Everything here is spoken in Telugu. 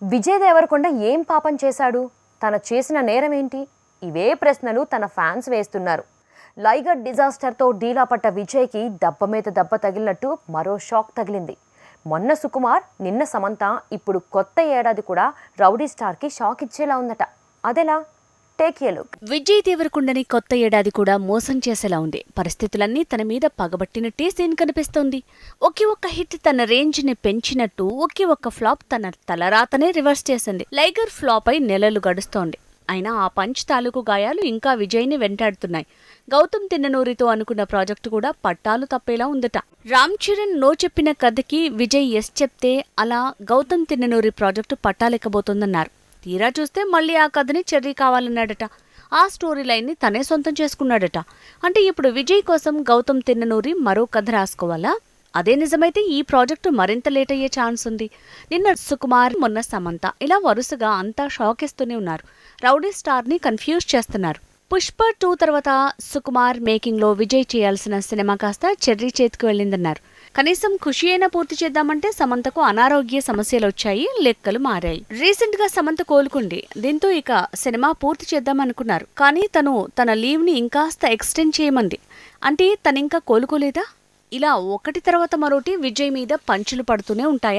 విజయ్ దేవరకొండ ఏం పాపం చేశాడు? తన చేసిన నేరం ఏంటి? ఇవే ప్రశ్నలు తన ఫ్యాన్స్ వేస్తున్నారు. లైగర్ డిజాస్టర్తో డీలా పట్ట విజయ్కి దెబ్బ మీద దెబ్బ తగిలినట్టు మరో షాక్ తగిలింది. మొన్న సుకుమార్, నిన్న సమంత, ఇప్పుడు కొత్త ఏడాది కూడా రౌడీ స్టార్కి షాక్ ఇచ్చేలా ఉందట. అదెలా? Take a look. విజయ్ దేవరకొండని కొత్త ఏడాది కూడా మోసం చేసేలా ఉంది. పరిస్థితులన్నీ తన మీద పగబట్టినట్టే సీన్ కనిపిస్తోంది. ఒకే ఒక్క హిట్ తన రేంజ్ ని పెంచినట్టు ఒకే ఒక్క ఫ్లాప్ తన తలరాతనే రివర్స్ చేసింది. లైగర్ ఫ్లాప్ అయి నెలలు గడుస్తోంది. అయినా ఆ పంచ్ తాలూకు గాయాలు ఇంకా విజయ్ని వెంటాడుతున్నాయి. గౌతమ్ తిన్ననూరితో అనుకున్న ప్రాజెక్టు కూడా పట్టాలు తప్పేలా ఉందట. రామ్ చరణ్ నో చెప్పిన కథకి విజయ్ ఎస్ చెప్తే అలా గౌతమ్ తిన్ననూరి ప్రాజెక్టు పట్టాలెక్కబోతోందన్నారు. తీరా చూస్తే మళ్లీ ఆ కథని చెర్రీ కావాలన్నాడట. ఆ స్టోరీ లైన్ని తనే సొంతం చేసుకున్నాడట. అంటే ఇప్పుడు విజయ్ కోసం గౌతమ్ తిన్ననూరి మరో కథ రాసుకోవాలా? అదే నిజమైతే ఈ ప్రాజెక్టు మరింత లేట్ అయ్యే ఛాన్స్ ఉంది. నిన్న సుకుమార్, మొన్న సమంత, ఇలా వరుసగా అంతా షాక్ ఇస్తూనే ఉన్నారు. రౌడీ స్టార్ని కన్ఫ్యూజ్ చేస్తున్నారు. పుష్ప 2 తర్వాత సుకుమార్ మేకింగ్ లో విజయ్ చేయాల్సిన సినిమా కాస్త చెర్రీ చేతికి వెళ్ళిందన్నారు. కనీసం ఖుషి అయినా పూర్తి చేద్దామంటే సమంతకు అనారోగ్య సమస్యలొచ్చాయి, లెక్కలు మారాయి. రీసెంట్ గా సమంత కోలుకుంది. దీంతో ఇక సినిమా పూర్తి చేద్దామనుకున్నారు. కానీ తన లీవ్ ని ఇంకాస్త ఎక్స్టెండ్ చేయమంది. అంటే తనింకా కోలుకోలేదా? ఇలా ఒకటి తర్వాత మరోటి విజయ్ మీద పంచులు పడుతూనే ఉంటాయా?